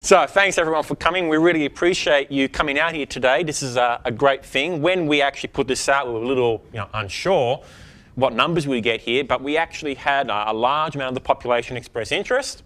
So thanks everyone for coming. We really appreciate you coming out here today. This is a great thing. When we actually put this out, we were a little unsure what numbers we'd get here, but we actually had a large amount of the population express interest.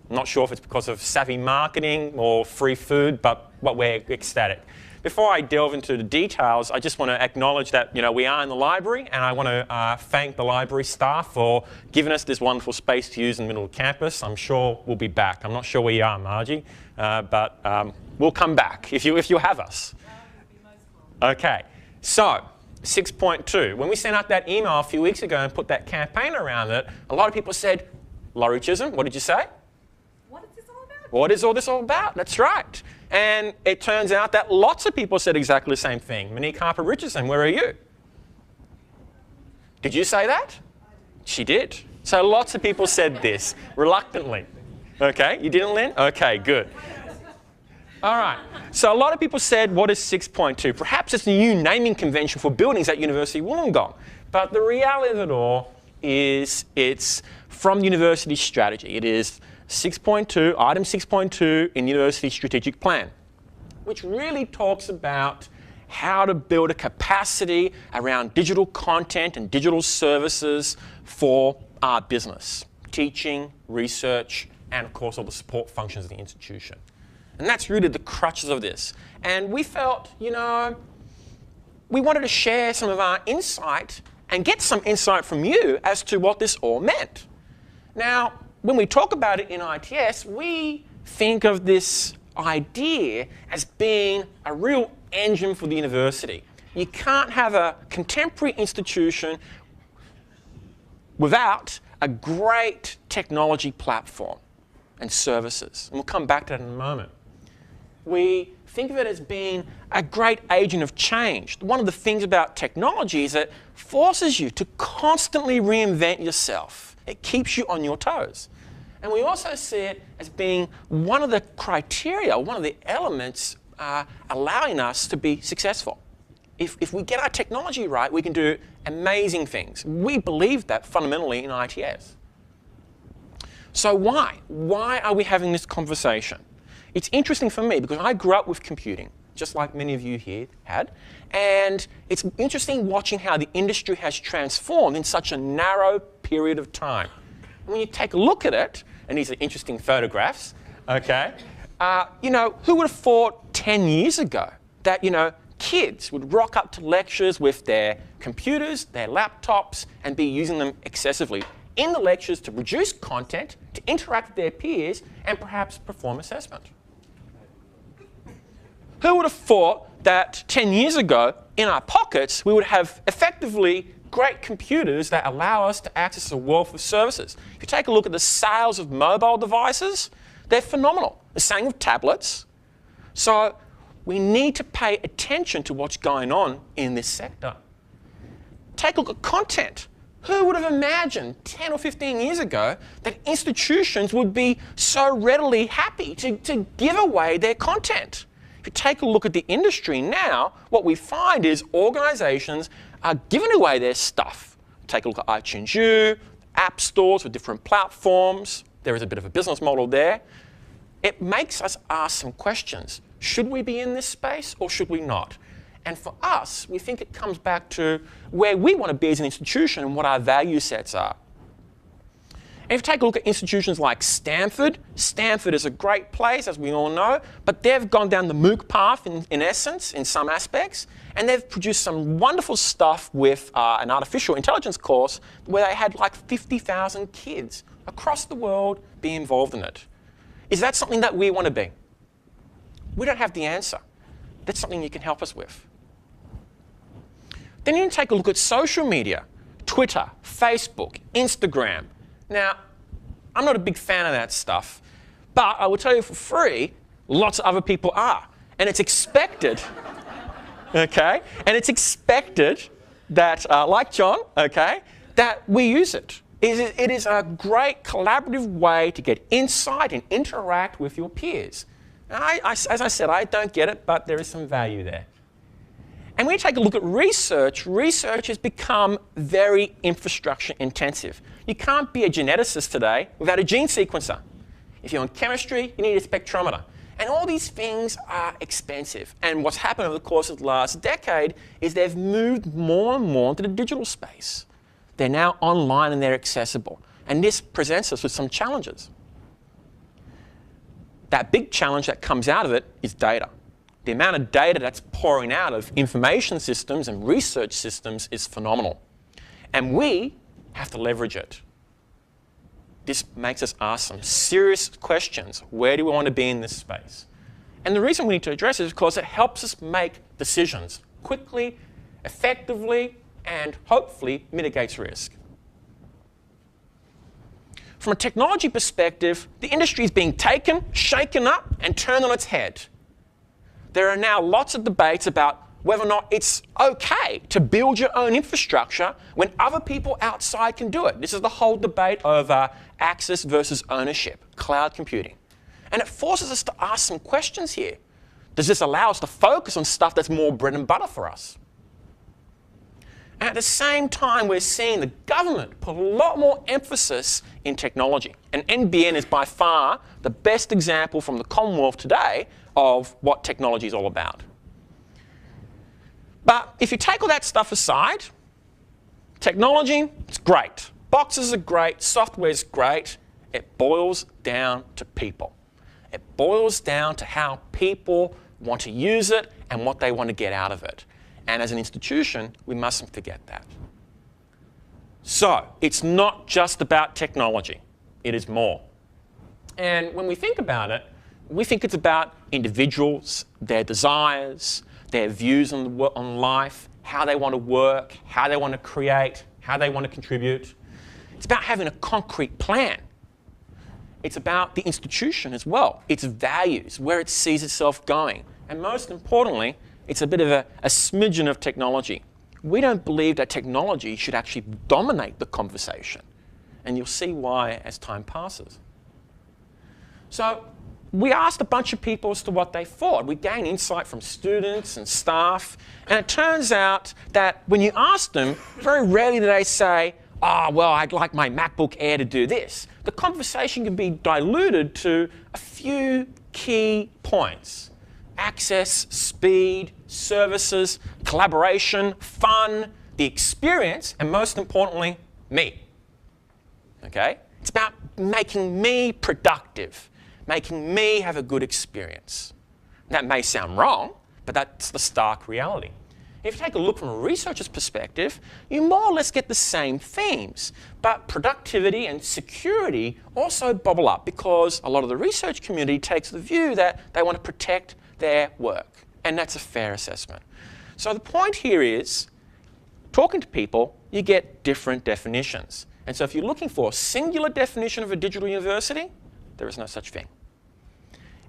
I'm not sure if it's because of savvy marketing or free food, but we're ecstatic. Before I delve into the details, I just want to acknowledge that we are in the library, and I want to thank the library staff for giving us this wonderful space to use in the middle of campus. I'm sure we'll be back. I'm not sure where you are, Margie, but we'll come back if you have us. Okay, so 6.2. When we sent out that email a few weeks ago and put that campaign around it, a lot of people said, Laurie Chisholm, what did you say? What is this all about? What is all this all about? That's right. And it turns out that lots of people said exactly the same thing. Monique Harper-Richardson, where are you? Did you say that? She did. So lots of people said this, reluctantly. Okay, you didn't, Lynn? Okay, good. All right, so a lot of people said, what is 6.2? Perhaps it's a new naming convention for buildings at University of Wollongong. But the reality of it all is it's from university strategy. It is 6.2, item 6.2 in University Strategic Plan, which really talks about how to build a capacity around digital content and digital services for our business, teaching, research, and of course all the support functions of the institution. And that's really the crutches of this. And we felt, we wanted to share some of our insight and get some insight from you as to what this all meant. Now, when we talk about it in ITS, we think of this idea as being a real engine for the university. You can't have a contemporary institution without a great technology platform and services. And we'll come back to that in a moment. We think of it as being a great agent of change. One of the things about technology is it forces you to constantly reinvent yourself. It keeps you on your toes. And we also see it as being one of the criteria, one of the elements allowing us to be successful. If we get our technology right, we can do amazing things. We believe that fundamentally in ITS. So why? Why are we having this conversation? It's interesting for me because I grew up with computing, just like many of you here had. And it's interesting watching how the industry has transformed in such a narrow period of time. And when you take a look at it, and these are interesting photographs, okay, who would have thought 10 years ago that, kids would rock up to lectures with their computers, their laptops, and be using them excessively in the lectures to produce content, to interact with their peers, and perhaps perform assessment. Who would have thought that 10 years ago, in our pockets, we would have effectively great computers that allow us to access a wealth of services? If you take a look at the sales of mobile devices, they're phenomenal. The same with tablets. So we need to pay attention to what's going on in this sector. Take a look at content. Who would have imagined 10 or 15 years ago that institutions would be so readily happy to give away their content? If you take a look at the industry now, what we find is organizations are giving away their stuff. Take a look at iTunes U, app stores with different platforms. There is a bit of a business model there. It makes us ask some questions. Should we be in this space or should we not? And for us, we think it comes back to where we want to be as an institution and what our value sets are. And if you take a look at institutions like Stanford, Stanford is a great place, as we all know, but they've gone down the MOOC path in essence, in some aspects, and they've produced some wonderful stuff with an artificial intelligence course where they had like 50,000 kids across the world be involved in it. Is that something that we want to be? We don't have the answer. That's something you can help us with. Then you can take a look at social media, Twitter, Facebook, Instagram. Now, I'm not a big fan of that stuff, but I will tell you for free, lots of other people are. And it's expected, okay? And it's expected that, like John, okay, that we use it. It is a great collaborative way to get insight and interact with your peers. Now, as I said, I don't get it, but there is some value there. And when you take a look at research, research has become very infrastructure intensive. You can't be a geneticist today without a gene sequencer. If you're in chemistry, you need a spectrometer. And all these things are expensive. And what's happened over the course of the last decade is they've moved more and more into the digital space. They're now online and they're accessible. And this presents us with some challenges. That big challenge that comes out of it is data. The amount of data that's pouring out of information systems and research systems is phenomenal. And we have to leverage it. This makes us ask some serious questions. Where do we want to be in this space? And the reason we need to address it is because it helps us make decisions quickly, effectively, and hopefully mitigates risk. From a technology perspective, the industry is being taken, shaken up, and turned on its head. There are now lots of debates about whether or not it's okay to build your own infrastructure when other people outside can do it. This is the whole debate over access versus ownership, cloud computing. And it forces us to ask some questions here. Does this allow us to focus on stuff that's more bread and butter for us? And at the same time, we're seeing the government put a lot more emphasis in technology. And NBN is by far the best example from the Commonwealth today of what technology is all about. But if you take all that stuff aside, technology, it's great. Boxes are great, software is great. It boils down to people. It boils down to how people want to use it and what they want to get out of it. And as an institution, we mustn't forget that. So, it's not just about technology. It is more. And when we think about it, we think it's about individuals, their desires, their views on life, how they want to work, how they want to create, how they want to contribute. It's about having a concrete plan. It's about the institution as well, its values, where it sees itself going. And most importantly, it's a bit of a smidgen of technology. We don't believe that technology should actually dominate the conversation. And you'll see why as time passes. So we asked a bunch of people as to what they thought. We gained insight from students and staff. And it turns out that when you ask them, very rarely do they say, oh, well, I'd like my MacBook Air to do this. The conversation can be diluted to a few key points. Access, speed, services, collaboration, fun, the experience, and most importantly, me. Okay? It's about making me productive, making me have a good experience. That may sound wrong, but that's the stark reality. If you take a look from a researcher's perspective, you more or less get the same themes, but productivity and security also bubble up because a lot of the research community takes the view that they want to protect their work, and that's a fair assessment. So the point here is, talking to people, you get different definitions. And so if you're looking for a singular definition of a digital university, there is no such thing.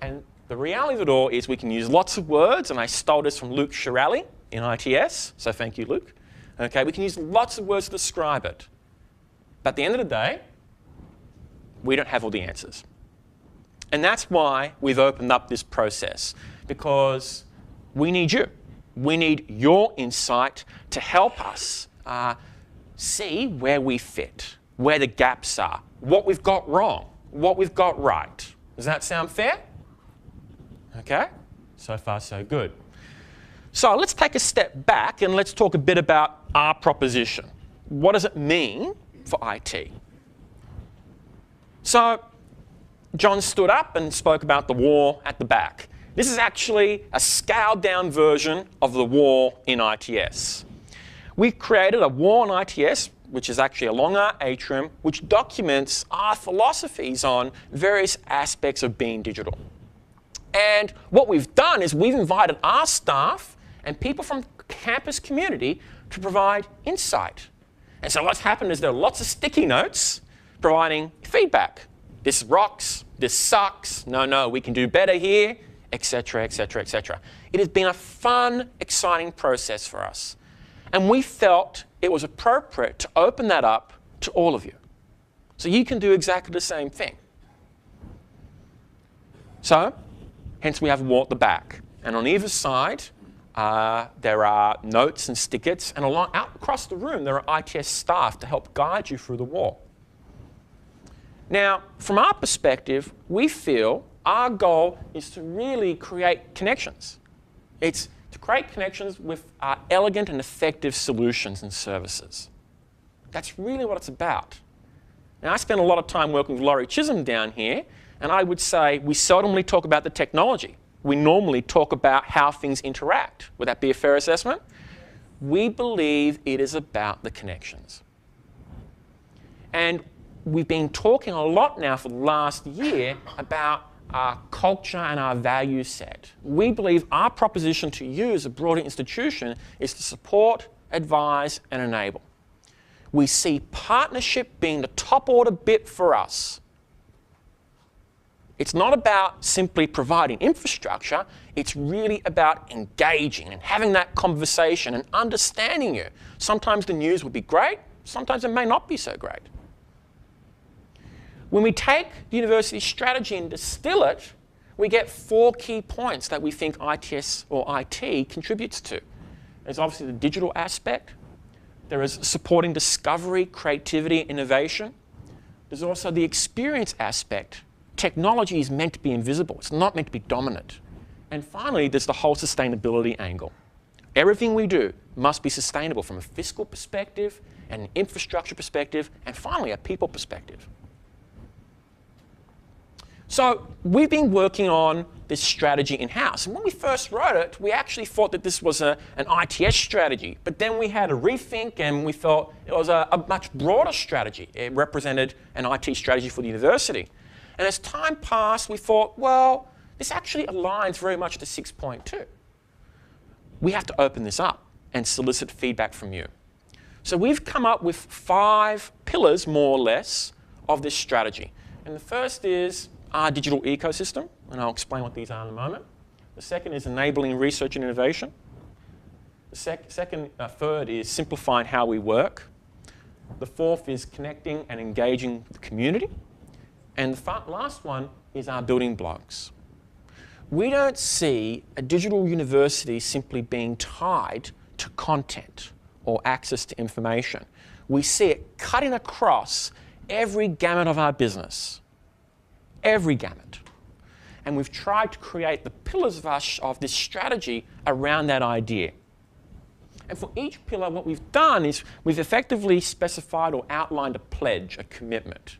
And the reality of it all is we can use lots of words, and I stole this from Luke Shirali in ITS, so thank you, Luke. Okay, we can use lots of words to describe it. But at the end of the day, we don't have all the answers. And that's why we've opened up this process, because we need you. We need your insight to help us see where we fit, where the gaps are, what we've got wrong, what we've got right. Does that sound fair? Okay, so far so good. So let's take a step back and let's talk a bit about our proposition. What does it mean for IT? So John stood up and spoke about the war at the back. This is actually a scaled down version of the war in ITS. We created a war on ITS, which is actually along our atrium, which documents our philosophies on various aspects of being digital. And what we've done is we've invited our staff and people from the campus community to provide insight. And so what's happened is there are lots of sticky notes providing feedback. This rocks, this sucks, no, we can do better here, etc., etc., etc. It has been a fun, exciting process for us. And we felt it was appropriate to open that up to all of you. So you can do exactly the same thing. So, hence we have a wall at the back. And on either side, there are notes and stickers. And out across the room, there are ITS staff to help guide you through the wall. Now, from our perspective, we feel Our goal is to really create connections. It's to create connections with elegant and effective solutions and services. That's really what it's about. Now, I spent a lot of time working with Laurie Chisholm down here, and I would say we seldomly talk about the technology. We normally talk about how things interact. Would that be a fair assessment? We believe it is about the connections. And we've been talking a lot now for the last year about our culture and our value set. We believe our proposition to you as a broader institution is to support, advise, and enable. We see partnership being the top order bit for us. It's not about simply providing infrastructure, it's really about engaging and having that conversation and understanding you. Sometimes the news will be great, sometimes it may not be so great. When we take the university strategy and distill it, we get 4 key points that we think ITS or IT contributes to. There's obviously the digital aspect. There is supporting discovery, creativity, innovation. There's also the experience aspect. Technology is meant to be invisible. It's not meant to be dominant. And finally, there's the whole sustainability angle. Everything we do must be sustainable from a fiscal perspective, an infrastructure perspective, and finally, a people perspective. So we've been working on this strategy in-house. And when we first wrote it, we actually thought that this was an ITS strategy. But then we had a rethink and we thought it was a much broader strategy. It represented an IT strategy for the university. And as time passed, we thought, well, this actually aligns very much to 6.2. We have to open this up and solicit feedback from you. So we've come up with 5 pillars, more or less, of this strategy. And the first is our digital ecosystem, and I'll explain what these are in a moment. The second is enabling research and innovation. The third is simplifying how we work. The fourth is connecting and engaging the community. And the last one is our building blocks. We don't see a digital university simply being tied to content or access to information. We see it cutting across every gamut of our business. Every gamut. And we've tried to create the pillars of this strategy around that idea. And for each pillar, what we've done is we've effectively specified or outlined a pledge, a commitment.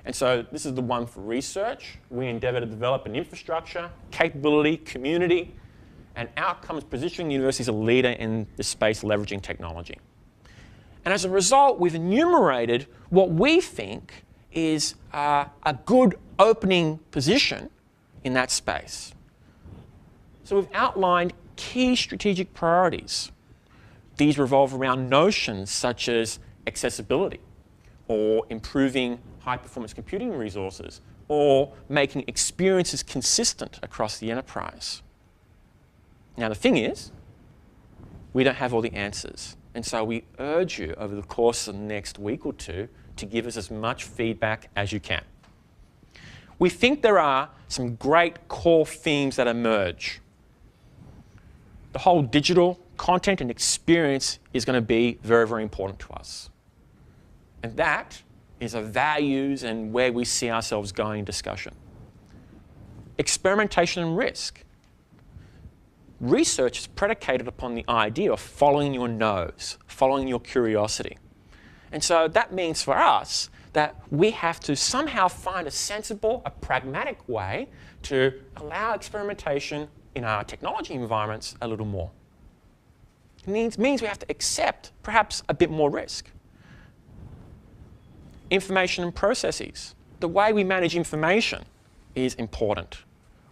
And so this is the one for research. We endeavour to develop an infrastructure, capability, community, and outcomes positioning the university as a leader in this space leveraging technology. And as a result, we've enumerated what we think is a good opening position in that space. So we've outlined key strategic priorities. These revolve around notions such as accessibility, or improving high-performance computing resources, or making experiences consistent across the enterprise. Now the thing is, we don't have all the answers. And so we urge you over the course of the next week or two to give us as much feedback as you can. We think there are some great core themes that emerge. The whole digital content and experience is going to be very, very important to us. And that is a values and where we see ourselves going discussion. Experimentation and risk. Research is predicated upon the idea of following your nose, following your curiosity. And so that means for us that we have to somehow find a sensible, a pragmatic way to allow experimentation in our technology environments a little more. It means we have to accept perhaps a bit more risk. Information and processes. The way we manage information is important.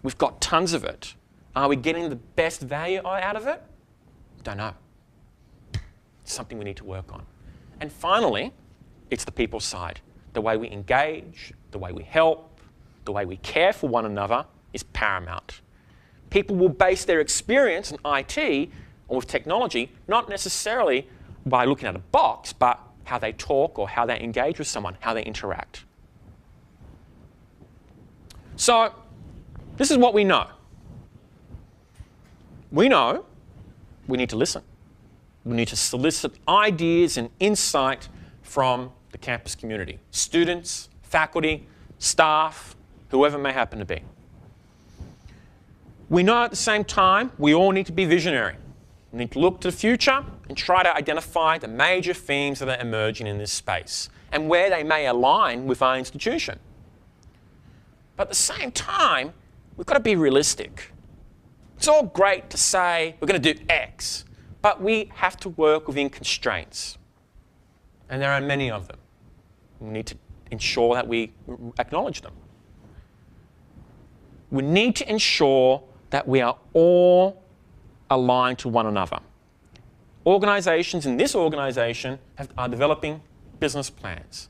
We've got tons of it. Are we getting the best value out of it? Don't know. It's something we need to work on. And finally, it's the people side. The way we engage, the way we help, the way we care for one another is paramount. People will base their experience in IT or with technology not necessarily by looking at a box, but how they talk or how they engage with someone, how they interact. So this is what we know. We know we need to listen. We need to solicit ideas and insight from the campus community, students, faculty, staff, whoever it may happen to be. We know at the same time we all need to be visionary. We need to look to the future and try to identify the major themes that are emerging in this space and where they may align with our institution. But at the same time, we've got to be realistic. It's all great to say we're going to do X, but we have to work within constraints. And there are many of them. We need to ensure that we acknowledge them. We need to ensure that we are all aligned to one another. Organisations in this organisation are developing business plans.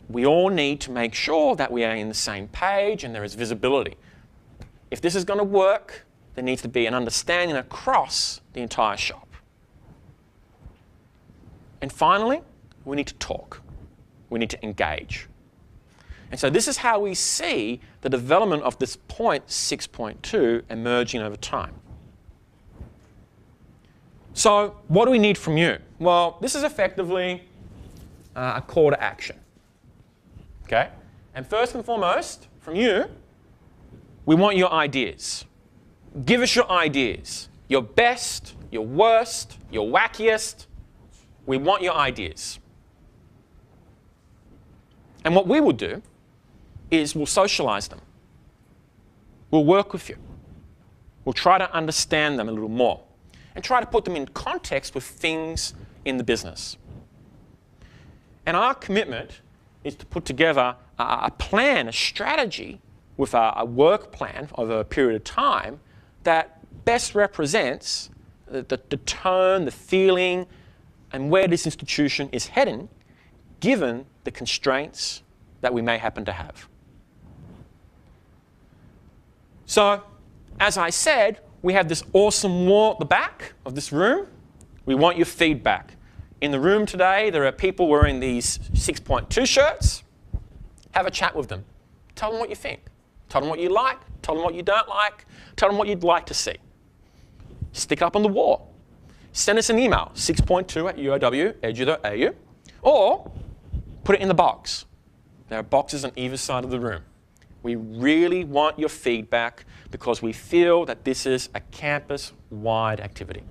We all need to make sure that we are in the same page and there is visibility. If this is going to work, there needs to be an understanding across the entire shop. And finally, we need to talk. We need to engage. And so this is how we see the development of this point 6.2 emerging over time. So what do we need from you? Well, this is effectively a call to action. Okay? And first and foremost, from you, we want your ideas. Give us your ideas. Your best, your worst, your wackiest. We want your ideas. And what we will do is we'll socialize them. We'll work with you. We'll try to understand them a little more and try to put them in context with things in the business. And our commitment is to put together a plan, a strategy with a work plan over a period of time that best represents the tone, the feeling, and where this institution is heading, given the constraints that we may happen to have. So, as I said, we have this awesome wall at the back of this room. We want your feedback. In the room today, there are people wearing these 6.2 shirts. Have a chat with them. Tell them what you think. Tell them what you like. Tell them what you don't like. Tell them what you'd like to see. Stick it up on the wall. Send us an email, 6.2@uow.edu.au, or put it in the box. There are boxes on either side of the room. We really want your feedback because we feel that this is a campus-wide activity.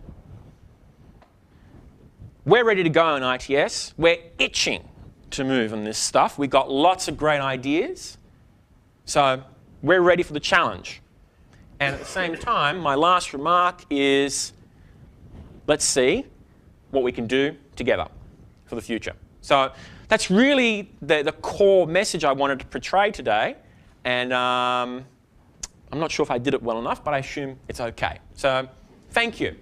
We're ready to go in ITS. We're itching to move on this stuff. We've got lots of great ideas. So we're ready for the challenge. And at the same time, my last remark is, let's see what we can do together for the future. So that's really the core message I wanted to portray today. And I'm not sure if I did it well enough, but I assume it's okay. So thank you.